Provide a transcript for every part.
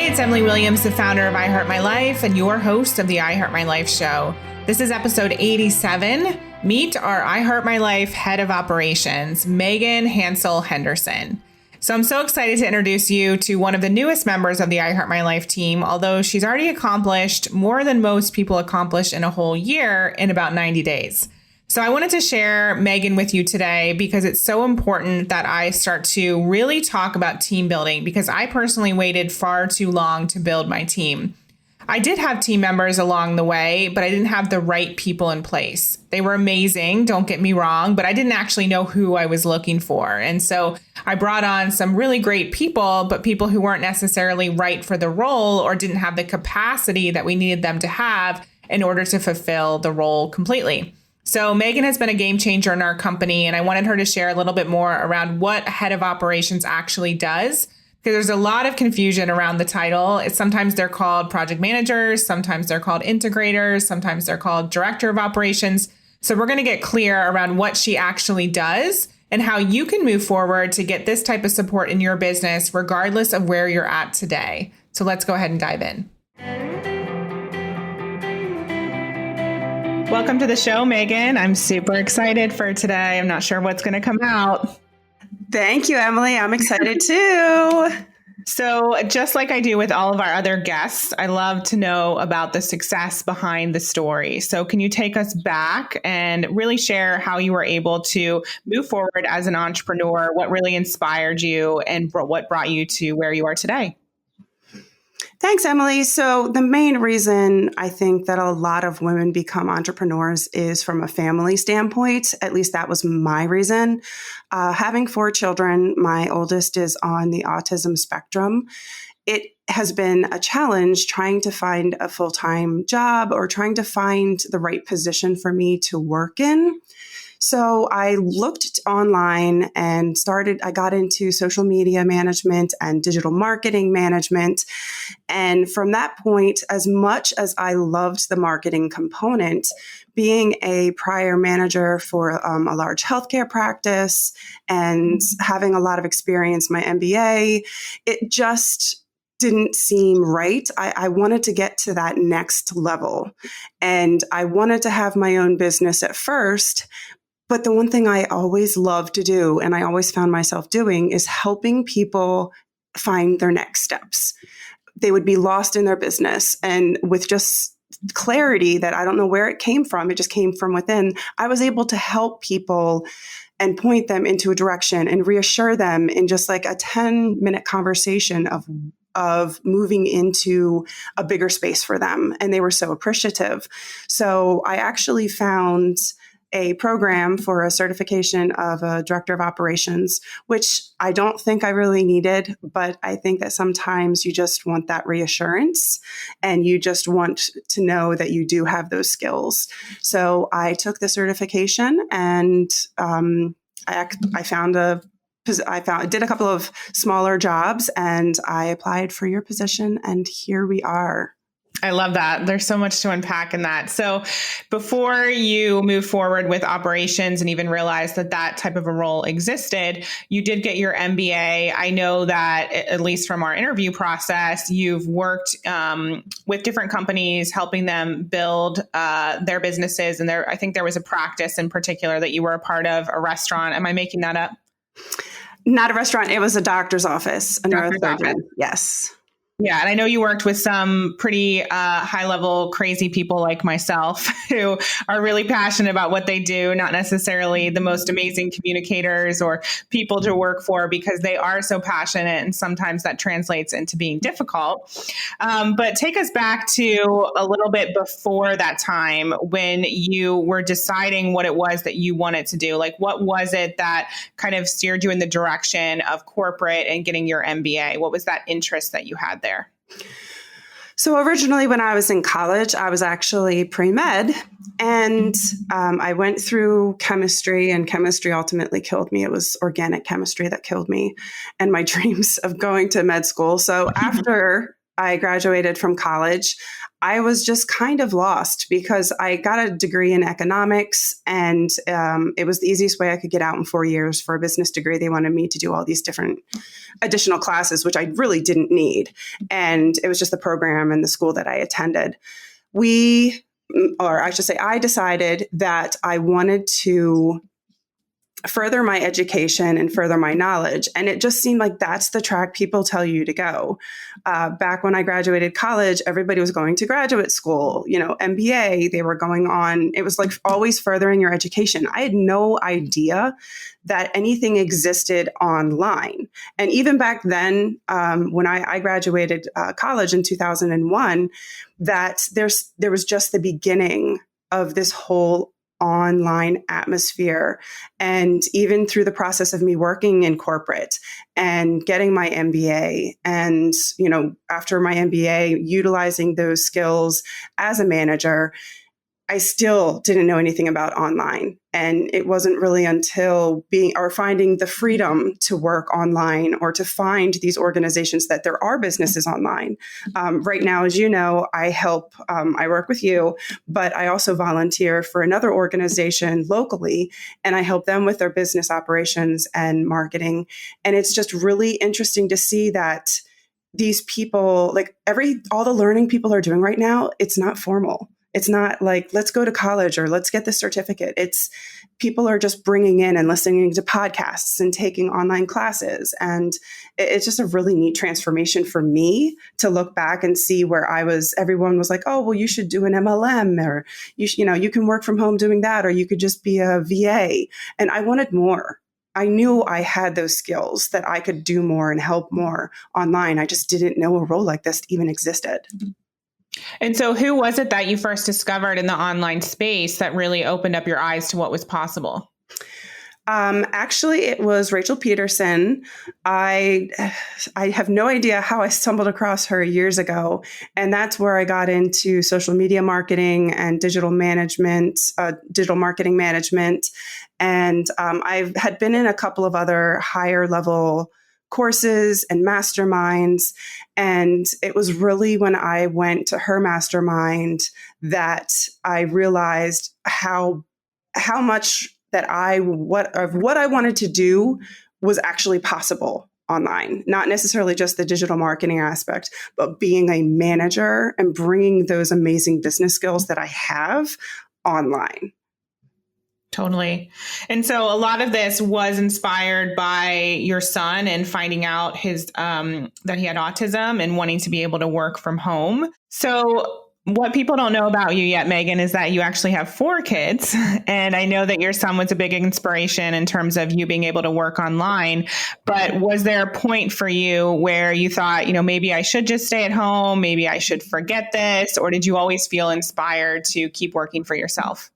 It's Emily Williams, the founder of I Heart My Life and your host of the I Heart My Life show. This is episode 87. Meet our I Heart My Life head of operations, Megan Hansell Henderson. So I'm so excited to introduce you to one of the newest members of the I Heart My Life team, although she's already accomplished more than most people accomplish in a whole year in about 90 days. So I wanted to share Megan with you today because it's so important that I start to really talk about team building, because I personally waited far too long to build my team. I did have team members along the way, but I didn't have the right people in place. They were amazing, don't get me wrong, but I didn't actually know who I was looking for. And so I brought on some really great people, but people who weren't necessarily right for the role or didn't have the capacity that we needed them to have in order to fulfill the role completely. So Megan has been a game changer in our company, and I wanted her to share a little bit more around what a head of operations actually does, because there's a lot of confusion around the title. Sometimes they're called project managers, sometimes they're called integrators, sometimes they're called director of operations. So we're going to get clear around what she actually does and how you can move forward to get this type of support in your business, regardless of where you're at today. So let's go ahead and dive in. Welcome to the show, Megan. I'm super excited for today. I'm not sure what's going to come out. Thank you, Emily. I'm excited too. So just like I do with all of our other guests, I love to know about the success behind the story. So can you take us back and really share how you were able to move forward as an entrepreneur, what really inspired you and what brought you to where you are today? Thanks, Emily. So the main reason I think that a lot of women become entrepreneurs is from a family standpoint. At least that was my reason. Having 4 children, my oldest is on the autism spectrum. It has been a challenge trying to find a full-time job or trying to find the right position for me to work in. So I looked online and I got into social media management and digital marketing management. And from that point, as much as I loved the marketing component, being a prior manager for a large healthcare practice and having a lot of experience, my MBA, it just didn't seem right. I wanted to get to that next level. And I wanted to have my own business at first. But the one thing I always loved to do, and I always found myself doing, is helping people find their next steps. They would be lost in their business, and with just clarity that I don't know where it came from, it just came from within, I was able to help people and point them into a direction and reassure them in just like a 10-minute conversation of moving into a bigger space for them. And they were so appreciative. So I actually found a program for a certification of a director of operations, which I don't think I really needed, but I think that sometimes you just want that reassurance and you just want to know that you do have those skills. So I took the certification and I did a couple of smaller jobs and I applied for your position, and here we are. I love that. There's so much to unpack in that. So before you move forward with operations and even realize that that type of a role existed, you did get your MBA. I know that at least from our interview process, you've worked with different companies, helping them build their businesses. And I think there was a practice in particular that you were a part of, a restaurant. Am I making that up? Not a restaurant. It was a doctor's office, a neurosurgeon. Yes. Yeah. And I know you worked with some pretty high level, crazy people like myself who are really passionate about what they do, not necessarily the most amazing communicators or people to work for because they are so passionate. And sometimes that translates into being difficult. But take us back to a little bit before that time when you were deciding what it was that you wanted to do. Like, what was it that kind of steered you in the direction of corporate and getting your MBA? What was that interest that you had there? So originally when I was in college, I was actually pre-med and I went through chemistry, and chemistry ultimately killed me. It was organic chemistry that killed me and my dreams of going to med school. So after I graduated from college, I was just kind of lost because I got a degree in economics, and it was the easiest way I could get out in 4 years for a business degree. They wanted me to do all these different additional classes, which I really didn't need. And it was just the program and the school that I attended. I decided that I wanted to further my education and further my knowledge. And it just seemed like that's the track people tell you to go. Back when I graduated college, everybody was going to graduate school, MBA, they were going on. It was like always furthering your education. I had no idea that anything existed online. And even back then, when I graduated college in 2001, that there was just the beginning of this whole online atmosphere. And even through the process of me working in corporate and getting my MBA, and, after my MBA, utilizing those skills as a manager, I still didn't know anything about online. And it wasn't really until finding the freedom to work online or to find these organizations that there are businesses online. Right now, as you know, I work with you, but I also volunteer for another organization locally, and I help them with their business operations and marketing. And it's just really interesting to see that these people, all the learning people are doing right now, it's not formal. It's not like, let's go to college or let's get the certificate. It's people are just bringing in and listening to podcasts and taking online classes. And it's just a really neat transformation for me to look back and see where everyone was like, oh, well, you should do an MLM, or you can work from home doing that, or you could just be a VA. And I wanted more. I knew I had those skills that I could do more and help more online. I just didn't know a role like this even existed. And so who was it that you first discovered in the online space that really opened up your eyes to what was possible? Actually, it was Rachel Peterson. I have no idea how I stumbled across her years ago. And that's where I got into social media marketing and digital marketing management. And I had been in a couple of other higher level courses and masterminds. And it was really when I went to her mastermind that I realized how much that what I wanted to do was actually possible online, not necessarily just the digital marketing aspect, but being a manager and bringing those amazing business skills that I have online. Totally. And so a lot of this was inspired by your son and finding out that he had autism and wanting to be able to work from home. So what people don't know about you yet, Megan, is that you actually have 4 kids. And I know that your son was a big inspiration in terms of you being able to work online. But was there a point for you where you thought, maybe I should just stay at home, maybe I should forget this? Or did you always feel inspired to keep working for yourself?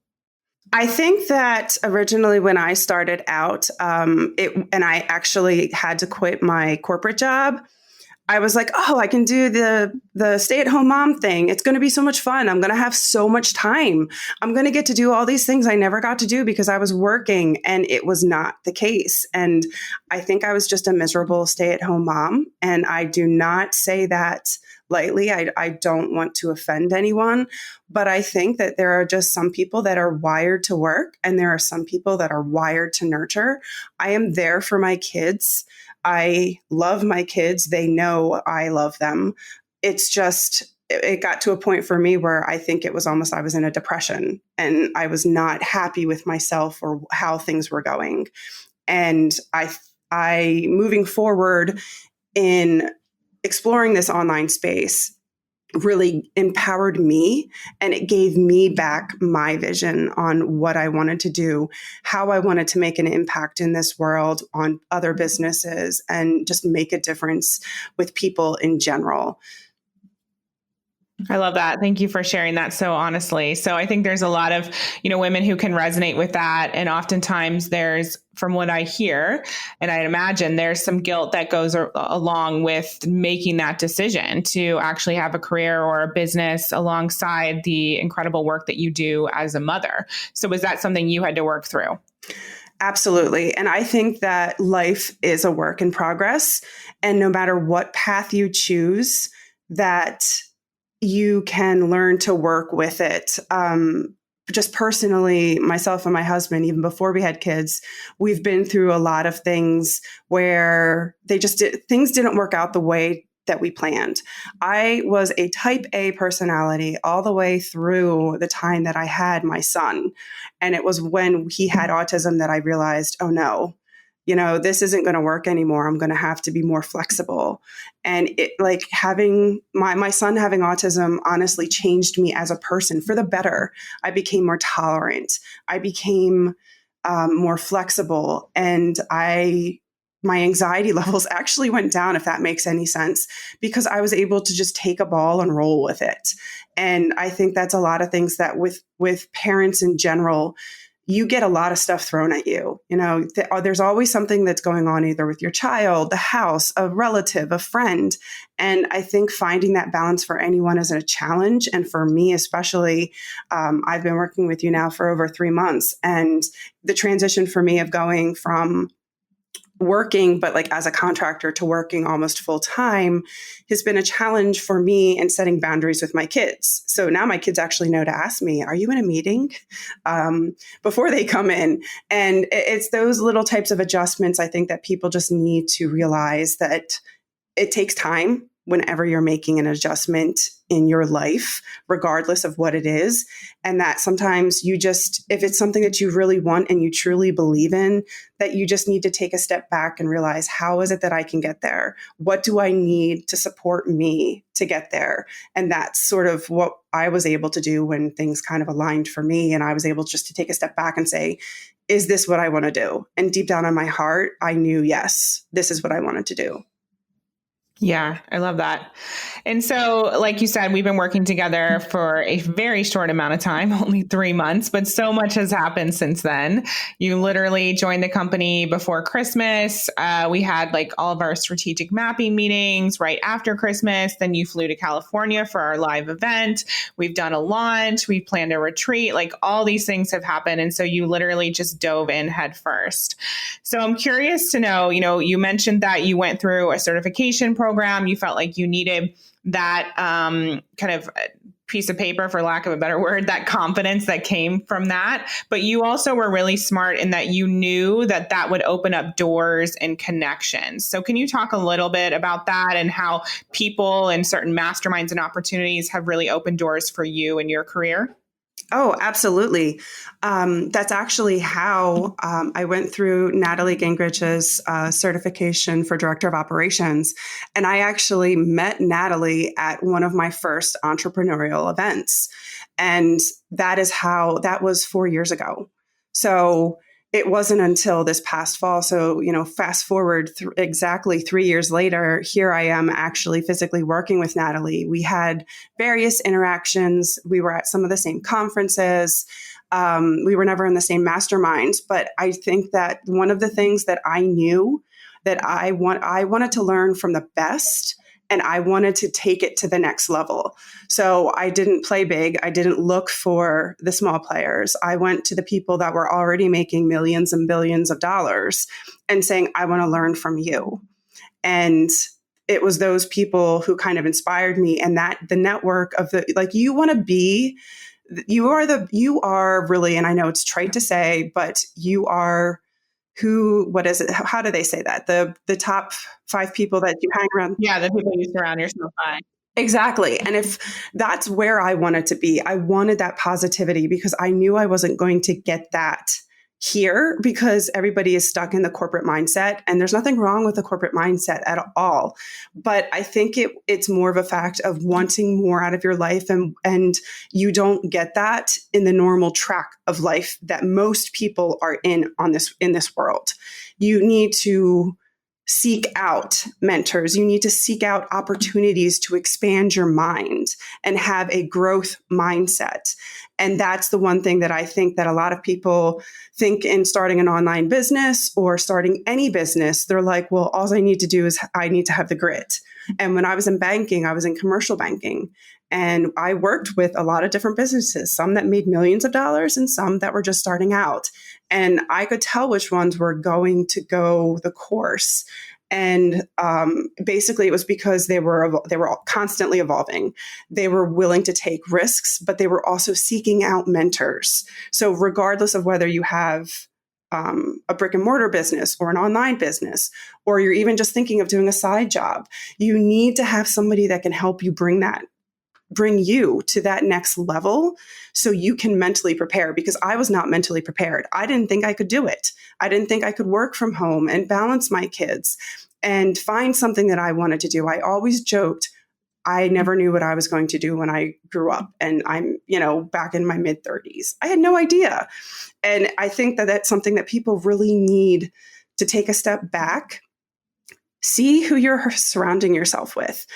I think that originally when I started out, and I actually had to quit my corporate job, I was like, oh, I can do the stay-at-home mom thing. It's going to be so much fun. I'm going to have so much time. I'm going to get to do all these things I never got to do because I was working, and it was not the case. And I think I was just a miserable stay-at-home mom. And I do not say that lightly. I don't want to offend anyone, but I think that there are just some people that are wired to work, and there are some people that are wired to nurture. I am there for my kids. I love my kids. They know I love them. It's just, it got to a point for me where I think it was almost, I was in a depression and I was not happy with myself or how things were going. And I moving forward in exploring this online space really empowered me, and it gave me back my vision on what I wanted to do, how I wanted to make an impact in this world on other businesses, and just make a difference with people in general. I love that. Thank you for sharing that so honestly. So I think there's a lot of, women who can resonate with that. And oftentimes there's, from what I hear, and I'd imagine there's some guilt that goes along with making that decision to actually have a career or a business alongside the incredible work that you do as a mother. So was that something you had to work through? Absolutely. And I think that life is a work in progress. And no matter what path you choose, that you can learn to work with it. Just personally, myself and my husband, even before we had kids, we've been through a lot of things where things didn't work out the way that we planned. I was a type A personality all the way through the time that I had my son. And it was when he had autism that I realized, oh no, this isn't going to work anymore. I'm going to have to be more flexible. And having my son having autism honestly changed me as a person for the better. I became more tolerant. I became more flexible, and my anxiety levels actually went down, if that makes any sense, because I was able to just take a ball and roll with it. And I think that's a lot of things that with parents in general, you get a lot of stuff thrown at you. There's always something that's going on either with your child, the house, a relative, a friend. And I think finding that balance for anyone is a challenge. And for me, especially, I've been working with you now for over 3 months. And the transition for me of going from working, but as a contractor to working almost full time has been a challenge for me in setting boundaries with my kids. So now my kids actually know to ask me, are you in a meeting? Before they come in. And it's those little types of adjustments, I think, that people just need to realize that it takes time whenever you're making an adjustment in your life, regardless of what it is. And that sometimes if it's something that you really want and you truly believe in, that you just need to take a step back and realize, how is it that I can get there? What do I need to support me to get there? And that's sort of what I was able to do when things kind of aligned for me. And I was able just to take a step back and say, is this what I want to do? And deep down in my heart, I knew, yes, this is what I wanted to do. Yeah, I love that. And so, like you said, we've been working together for a very short amount of time, only 3 months, but so much has happened since then. You literally joined the company before Christmas. We had all of our strategic mapping meetings right after Christmas. Then you flew to California for our live event. We've done a launch. We've planned a retreat. All these things have happened. And so you literally just dove in head first. So I'm curious to know, you mentioned that you went through a certification program. You felt like you needed that kind of piece of paper, for lack of a better word, that confidence that came from that. But you also were really smart in that you knew that would open up doors and connections. So can you talk a little bit about that and how people and certain masterminds and opportunities have really opened doors for you in your career? Oh, absolutely. That's actually how I went through Natalie Gingrich's certification for Director of Operations. And I actually met Natalie at one of my first entrepreneurial events. And that was 4 years ago. So it wasn't until this past fall. So, fast forward exactly 3 years later, here I am actually physically working with Natalie. We had various interactions. We were at some of the same conferences. We were never in the same masterminds. But I think that one of the things that I knew that I wanted to learn from the best, and I wanted to take it to the next level. So I didn't play big. I didn't look for the small players. I went to the people that were already making millions and billions of dollars and saying, I want to learn from you. And it was those people who kind of inspired me, and that the network of you are really, and I know it's trite to say, but you are what is it? How do they say that? The top 5 people that you hang around. Yeah, the people you surround yourself by. Exactly. And if that's where I wanted to be, I wanted that positivity because I knew I wasn't going to get that here because everybody is stuck in the corporate mindset. And there's nothing wrong with the corporate mindset at all. But I think it's more of a fact of wanting more out of your life. And you don't get that in the normal track of life that most people are in this world. You need to seek out mentors. You need to seek out opportunities to expand your mind and have a growth mindset. And that's the one thing that I think that a lot of people think in starting an online business or starting any business. They're like, well, all I need to do is I need to have the grit. And when I was in banking, I was in commercial banking. And I worked with a lot of different businesses, some that made millions of dollars and some that were just starting out. And I could tell which ones were going to go the course. And basically, it was because they were constantly evolving. They were willing to take risks, but they were also seeking out mentors. So regardless of whether you have a brick and mortar business or an online business, or you're even just thinking of doing a side job, you need to have somebody that can help you bring you to that next level so you can mentally prepare, because I was not mentally prepared. I didn't think I could do it. I didn't think I could work from home and balance my kids and find something that I wanted to do. I always joked, I never knew what I was going to do when I grew up, and I'm, back in my mid 30s. I had no idea. And I think that that's something that people really need to take a step back, see who you're surrounding yourself with.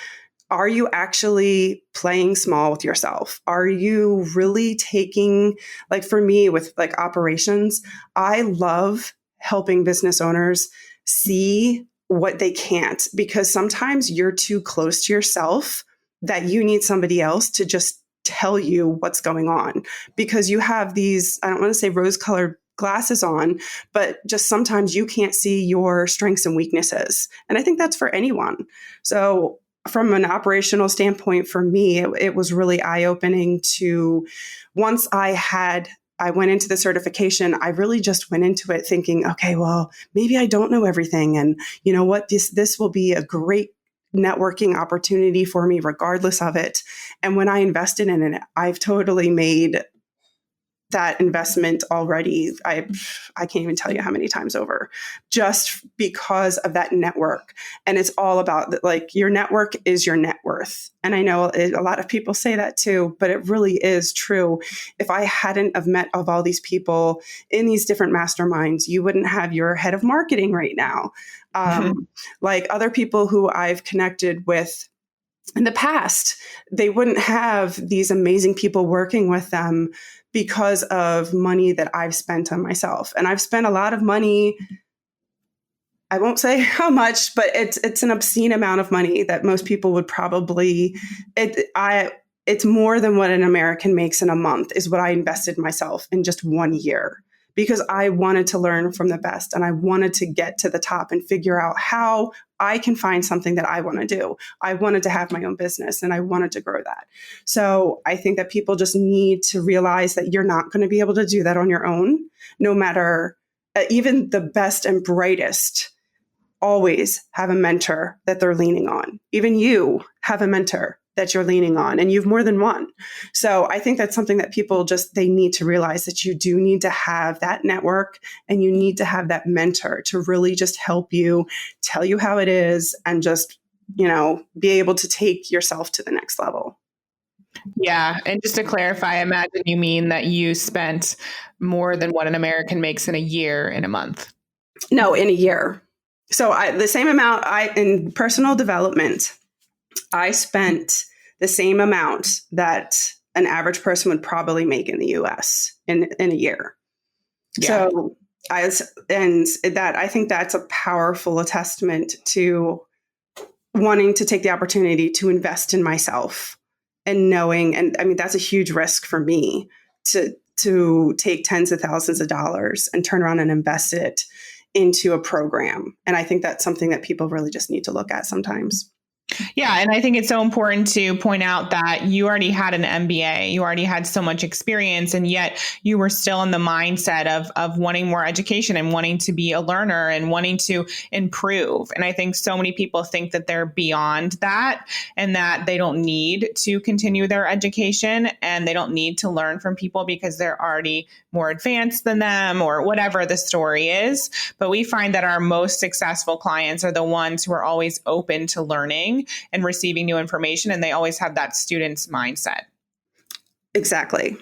Are you actually playing small with yourself? Are you really taking, like for me with like operations, I love helping business owners see what they can't, because sometimes you're too close to yourself that you need somebody else to just tell you what's going on, because you have these, I don't want to say rose-colored glasses on, but just sometimes you can't see your strengths and weaknesses. And I think that's for anyone. So from an operational standpoint, for me, it was really eye-opening to, once I went into the certification, I really just went into it thinking, okay, well, maybe I don't know everything. And you know what, this will be a great networking opportunity for me regardless of it. And when I invested in it, I've totally made that investment already. I can't even tell you how many times over, just because of that network. And it's all about like, your network is your net worth. And I know a lot of people say that too, but it really is true. If I hadn't have met of all these people in these different masterminds, you wouldn't have your head of marketing right now. Like other people who I've connected with in the past, they wouldn't have these amazing people working with them because of money that I've spent on myself. And I've spent a lot of money. I won't say how much, but it's an obscene amount of money that most people would probably, it's more than what an American makes in a month is what I invested myself in just 1 year, because I wanted to learn from the best and I wanted to get to the top and figure out how I can find something that I want to do. I wanted to have my own business and I wanted to grow that. So I think that people just need to realize that you're not going to be able to do that on your own, no matter even the best and brightest always have a mentor that they're leaning on. Even you have a mentor that you're leaning on, and you've more than one. So I think that's something that people they need to realize, that you do need to have that network and you need to have that mentor to really just help you, tell you how it is, and just, be able to take yourself to the next level. Yeah. And just to clarify, I imagine you mean that you spent more than what an American makes in a year in a month. No, in a year. So the same amount in personal development, I spent the same amount that an average person would probably make in the US in a year. Yeah. So I think that's a powerful testament to wanting to take the opportunity to invest in myself and knowing, and I mean, that's a huge risk for me to take tens of thousands of dollars and turn around and invest it into a program. And I think that's something that people really just need to look at sometimes. Yeah. And I think it's so important to point out that you already had an MBA, you already had so much experience, and yet you were still in the mindset of wanting more education and wanting to be a learner and wanting to improve. And I think so many people think that they're beyond that and that they don't need to continue their education and they don't need to learn from people because they're already more advanced than them or whatever the story is. But we find that our most successful clients are the ones who are always open to learning and receiving new information, and they always have that student's mindset. Exactly.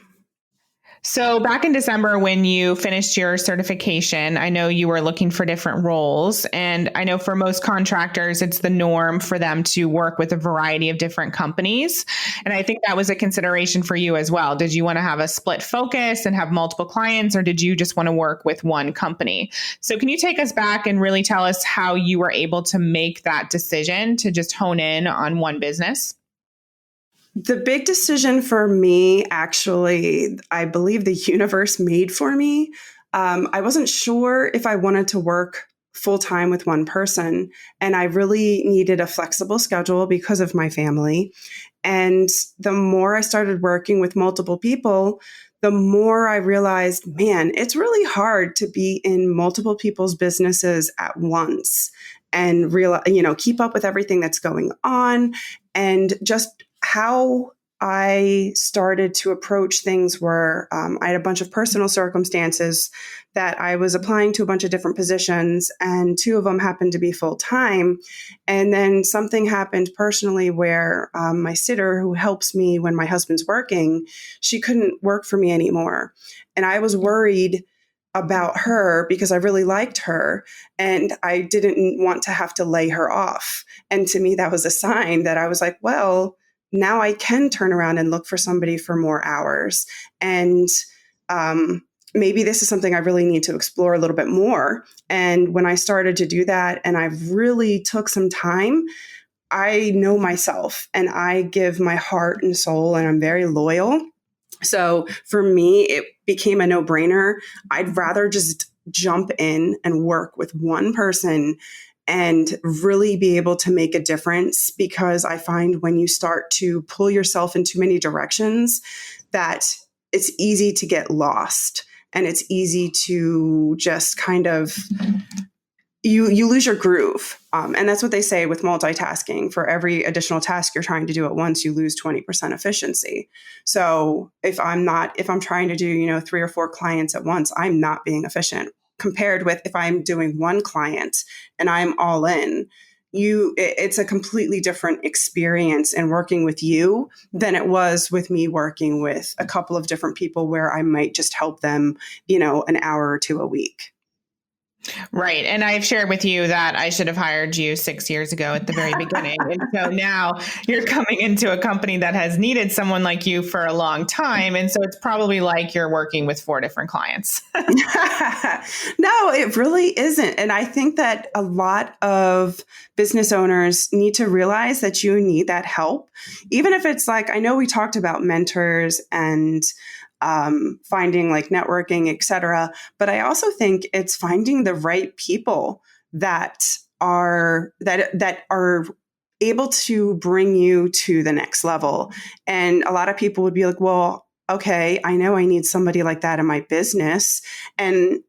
So back in December, when you finished your certification, I know you were looking for different roles. And I know for most contractors, it's the norm for them to work with a variety of different companies. And I think that was a consideration for you as well. Did you want to have a split focus and have multiple clients, or did you just want to work with one company? So can you take us back and really tell us how you were able to make that decision to just hone in on one business? The big decision for me, actually, I believe the universe made for me. I wasn't sure if I wanted to work full time with one person. And I really needed a flexible schedule because of my family. And the more I started working with multiple people, the more I realized, man, it's really hard to be in multiple people's businesses at once and keep up with everything that's going on. And just how I started to approach things were I had a bunch of personal circumstances that I was applying to a bunch of different positions, and two of them happened to be full time. And then something happened personally where my sitter, who helps me when my husband's working, she couldn't work for me anymore. And I was worried about her because I really liked her and I didn't want to have to lay her off. And to me, that was a sign that I was like, well, now I can turn around and look for somebody for more hours. And maybe this is something I really need to explore a little bit more. And when I started to do that and I really took some time, I know myself and I give my heart and soul and I'm very loyal. So for me, it became a no-brainer. I'd rather just jump in and work with one person and really be able to make a difference, because I find when you start to pull yourself in too many directions that it's easy to get lost and it's easy to just kind of you lose your groove. And that's what they say with multitasking. For every additional task you're trying to do at once, you lose 20% efficiency. So if I'm trying to do, 3 or 4 clients at once, I'm not being efficient compared with if I'm doing one client and I'm all in. It's a completely different experience in working with you than it was with me working with a couple of different people where I might just help them, an hour or 2 a week. Right. And I've shared with you that I should have hired you 6 years ago at the very beginning. And so now you're coming into a company that has needed someone like you for a long time. And so it's probably like you're working with 4 different clients. No, it really isn't. And I think that a lot of business owners need to realize that you need that help. Even if it's like, I know we talked about mentors and finding like networking, et cetera. But I also think it's finding the right people that are able to bring you to the next level. And a lot of people would be like, well, okay, I know I need somebody like that in my business. And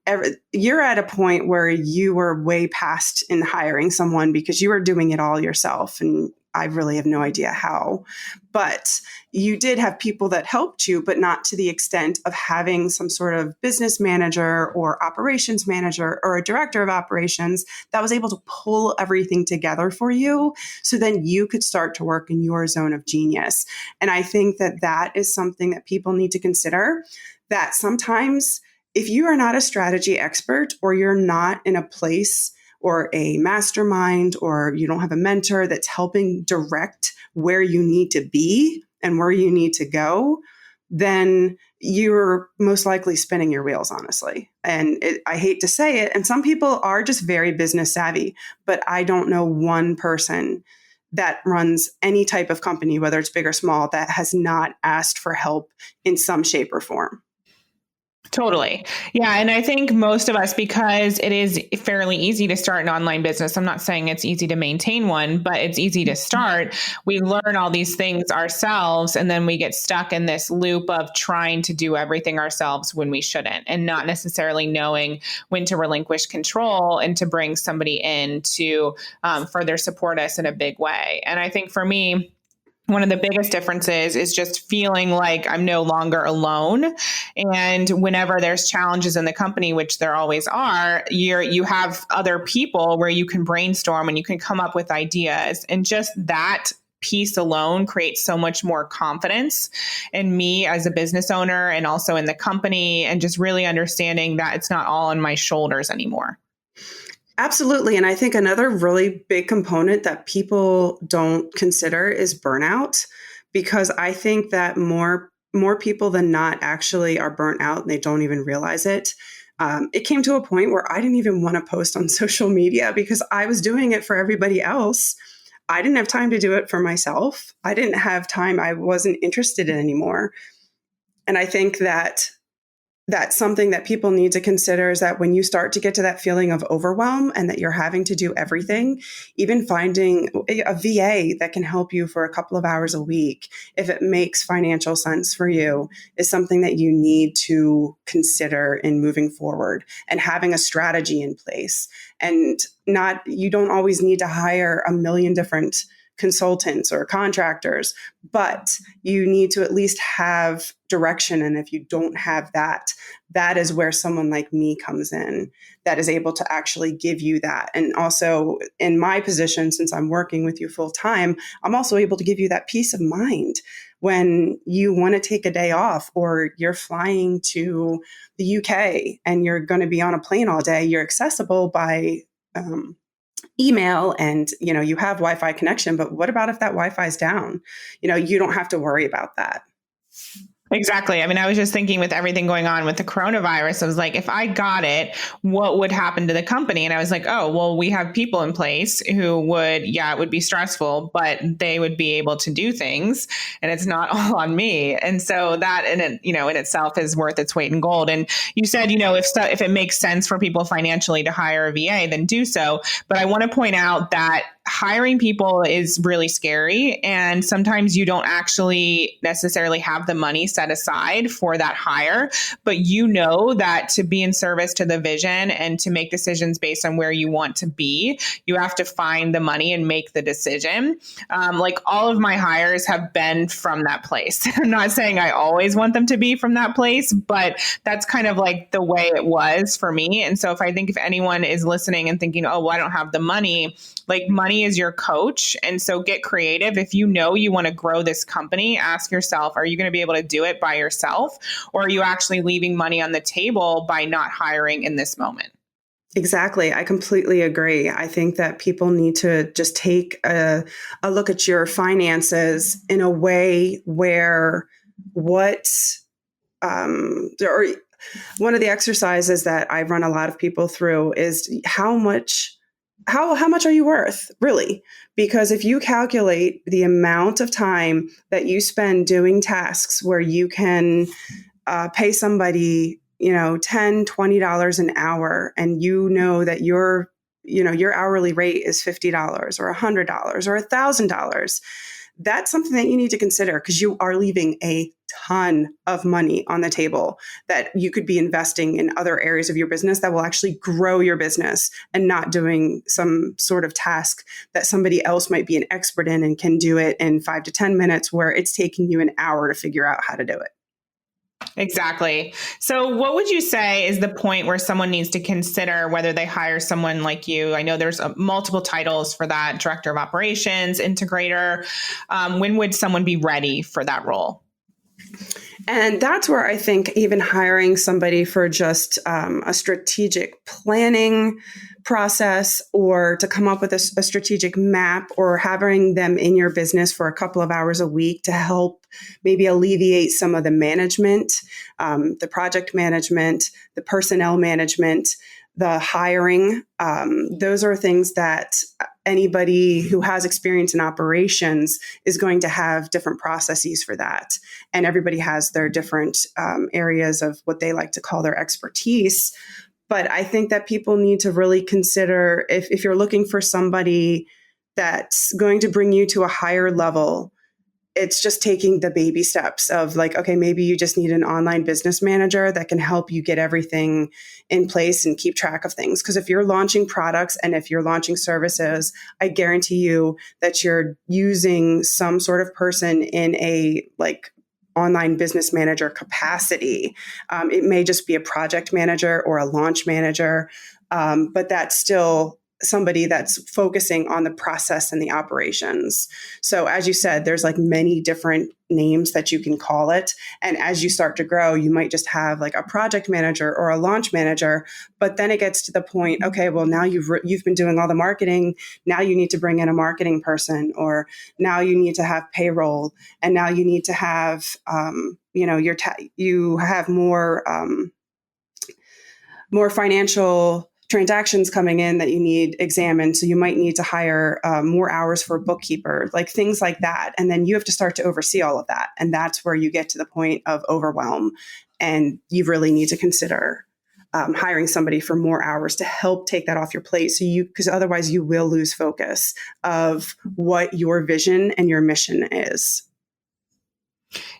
you're at a point where you were way past in hiring someone because you were doing it all yourself. And I really have no idea how, but you did have people that helped you, but not to the extent of having some sort of business manager or operations manager or a director of operations that was able to pull everything together for you. So then you could start to work in your zone of genius. And I think that that is something that people need to consider, that sometimes if you are not a strategy expert or you're not in a place or a mastermind, or you don't have a mentor that's helping direct where you need to be and where you need to go, then you're most likely spinning your wheels, honestly. And I hate to say it, and some people are just very business savvy, but I don't know one person that runs any type of company, whether it's big or small, that has not asked for help in some shape or form. Totally. Yeah. And I think most of us, because it is fairly easy to start an online business, I'm not saying it's easy to maintain one, but it's easy to start. We learn all these things ourselves, and then we get stuck in this loop of trying to do everything ourselves when we shouldn't, and not necessarily knowing when to relinquish control and to bring somebody in to further support us in a big way. And I think for me, one of the biggest differences is just feeling like I'm no longer alone. And whenever there's challenges in the company, which there always are, you have other people where you can brainstorm and you can come up with ideas. And just that piece alone creates so much more confidence in me as a business owner and also in the company, and just really understanding that it's not all on my shoulders anymore. Absolutely. And I think another really big component that people don't consider is burnout, because I think that more people than not actually are burnt out and they don't even realize it. It came to a point where I didn't even want to post on social media because I was doing it for everybody else. I didn't have time to do it for myself. I didn't have time. I wasn't interested in anymore. And I think that that's something that people need to consider, is that when you start to get to that feeling of overwhelm and that you're having to do everything, even finding a VA that can help you for a couple of hours a week, if it makes financial sense for you, is something that you need to consider in moving forward and having a strategy in place. And you don't always need to hire a million different consultants or contractors, but you need to at least have direction. And if you don't have that, that is where someone like me comes in, that is able to actually give you that. And also in my position, since I'm working with you full time, I'm also able to give you that peace of mind when you want to take a day off, or you're flying to the UK and you're going to be on a plane all day. You're accessible by email, and you have Wi-Fi connection, but what about if that Wi-Fi is down? You don't have to worry about that. Exactly. I mean, I was just thinking with everything going on with the coronavirus, I was like, if I got it, what would happen to the company? And I was like, oh, well, we have people in place who it would be stressful, but they would be able to do things, and it's not all on me. And so that in itself is worth its weight in gold. And you said, if it makes sense for people financially to hire a VA, then do so. But I want to point out that hiring people is really scary. And sometimes you don't actually necessarily have the money set aside for that hire, but that to be in service to the vision and to make decisions based on where you want to be, you have to find the money and make the decision. Like all of my hires have been from that place. I'm not saying I always want them to be from that place, but that's kind of like the way it was for me. And so if anyone is listening and thinking, oh, well, I don't have the money, like money is your coach. And so get creative. If you want to grow this company, ask yourself, are you going to be able to do it by yourself? Or are you actually leaving money on the table by not hiring in this moment? Exactly. I completely agree. I think that people need to just take a look at your finances in a way where one of the exercises that I run a lot of people through is how much are you worth, really? Because if you calculate the amount of time that you spend doing tasks where you can pay somebody, $10, $20 an hour, and that your hourly rate is $50 or $100 or $1,000, that's something that you need to consider, because you are leaving a ton of money on the table that you could be investing in other areas of your business that will actually grow your business, and not doing some sort of task that somebody else might be an expert in and can do it in 5 to 10 minutes, where it's taking you an hour to figure out how to do it. Exactly. So what would you say is the point where someone needs to consider whether they hire someone like you? I know there's multiple titles for that: director of operations, integrator. When would someone be ready for that role? And that's where I think even hiring somebody for just a strategic planning process, or to come up with a strategic map, or having them in your business for a couple of hours a week to help maybe alleviate some of the management, the project management, the personnel management, the hiring. Those are things that anybody who has experience in operations is going to have different processes for that. And everybody has their different areas of what they like to call their expertise. But I think that people need to really consider, if you're looking for somebody that's going to bring you to a higher level, it's just taking the baby steps of like, okay, maybe you just need an online business manager that can help you get everything in place and keep track of things. Because if you're launching products and if you're launching services, I guarantee you that you're using some sort of person in a online business manager capacity. It may just be a project manager or a launch manager, but that's still somebody that's focusing on the process and the operations. So as you said, there's many different names that you can call it. And as you start to grow, you might just have a project manager or a launch manager. But then it gets to the point, okay, well, now you've been doing all the marketing. Now you need to bring in a marketing person, or now you need to have payroll, and now you need to have, you have more financial transactions coming in that you need examined. So you might need to hire more hours for a bookkeeper, like things like that. And then you have to start to oversee all of that. And that's where you get to the point of overwhelm. And you really need to consider hiring somebody for more hours to help take that off your plate. Because otherwise you will lose focus of what your vision and your mission is.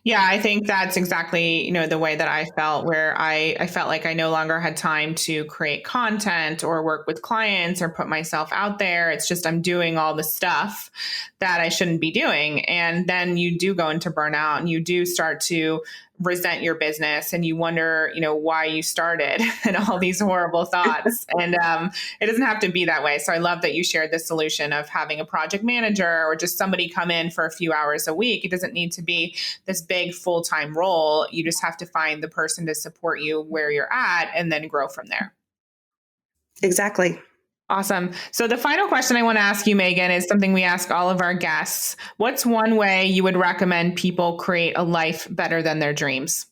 Yeah, I think that's exactly, the way that I felt, where I felt like I no longer had time to create content or work with clients or put myself out there. It's just I'm doing all the stuff that I shouldn't be doing. And then you do go into burnout and you do start to resent your business and you wonder, why you started and all these horrible thoughts. And it doesn't have to be that way. So I love that you shared the solution of having a project manager or just somebody come in for a few hours a week. It doesn't need to be this big full-time role. You just have to find the person to support you where you're at and then grow from there. Exactly. Awesome. So the final question I want to ask you, Megan, is something we ask all of our guests. What's one way you would recommend people create a life better than their dreams?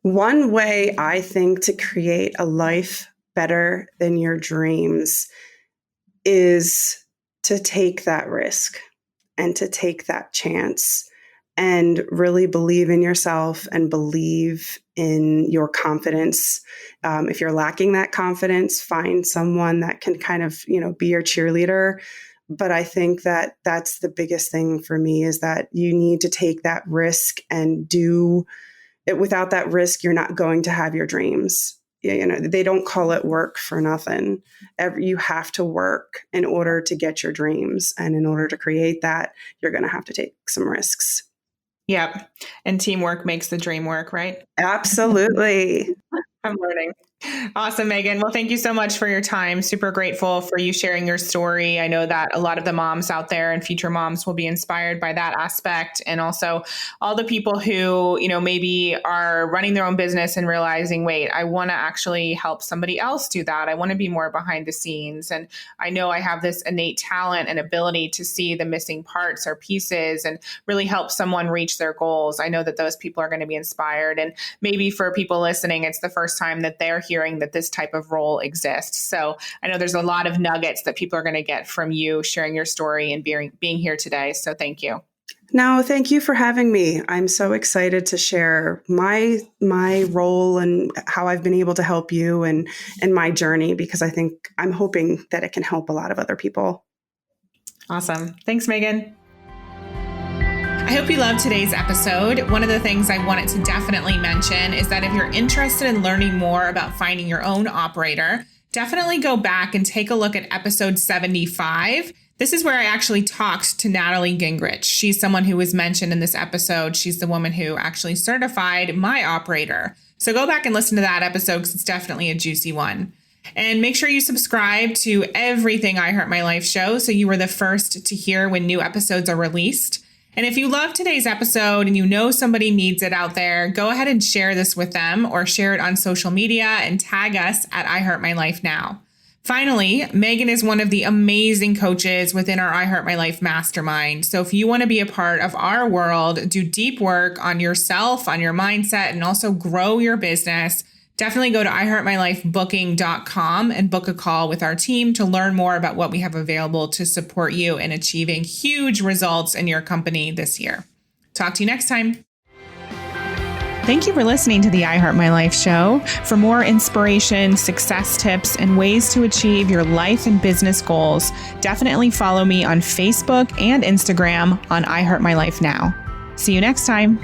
One way I think to create a life better than your dreams is to take that risk and to take that chance and really believe in yourself and believe in your confidence. If you're lacking that confidence, find someone that can kind of, be your cheerleader. But I think that that's the biggest thing for me is that you need to take that risk and do it. Without that risk, you're not going to have your dreams. They don't call it work for nothing. You have to work in order to get your dreams. And in order to create that, you're going to have to take some risks. Yep. And teamwork makes the dream work, right? Absolutely. I'm learning. Awesome, Megan. Well, thank you so much for your time. Super grateful for you sharing your story. I know that a lot of the moms out there and future moms will be inspired by that aspect. And also all the people who, maybe are running their own business and realizing, wait, I want to actually help somebody else do that. I want to be more behind the scenes. And I know I have this innate talent and ability to see the missing parts or pieces and really help someone reach their goals. I know that those people are going to be inspired. And maybe for people listening, it's the first time that they're hearing that this type of role exists. So I know there's a lot of nuggets that people are going to get from you sharing your story and being here today. So thank you. No, thank you for having me. I'm so excited to share my role and how I've been able to help you and my journey, because I'm hoping that it can help a lot of other people. Awesome. Thanks, Megan. I hope you loved today's episode. One of the things I wanted to definitely mention is that if you're interested in learning more about finding your own operator, definitely go back and take a look at episode 75. This is where I actually talked to Natalie Gingrich. She's someone who was mentioned in this episode. She's the woman who actually certified my operator. So go back and listen to that episode because it's definitely a juicy one. And make sure you subscribe to everything I Heart My Life show so you are the first to hear when new episodes are released. And if you love today's episode and you know somebody needs it out there, go ahead and share this with them or share it on social media and tag us at I Heart My Life Now. Finally, Megan is one of the amazing coaches within our I Heart My Life mastermind. So if you want to be a part of our world, do deep work on yourself, on your mindset, and also grow your business, definitely go to iheartmylifebooking.com and book a call with our team to learn more about what we have available to support you in achieving huge results in your company this year. Talk to you next time. Thank you for listening to the I Heart My Life show. For more inspiration, success tips, and ways to achieve your life and business goals, definitely follow me on Facebook and Instagram on I Heart My Life Now. See you next time.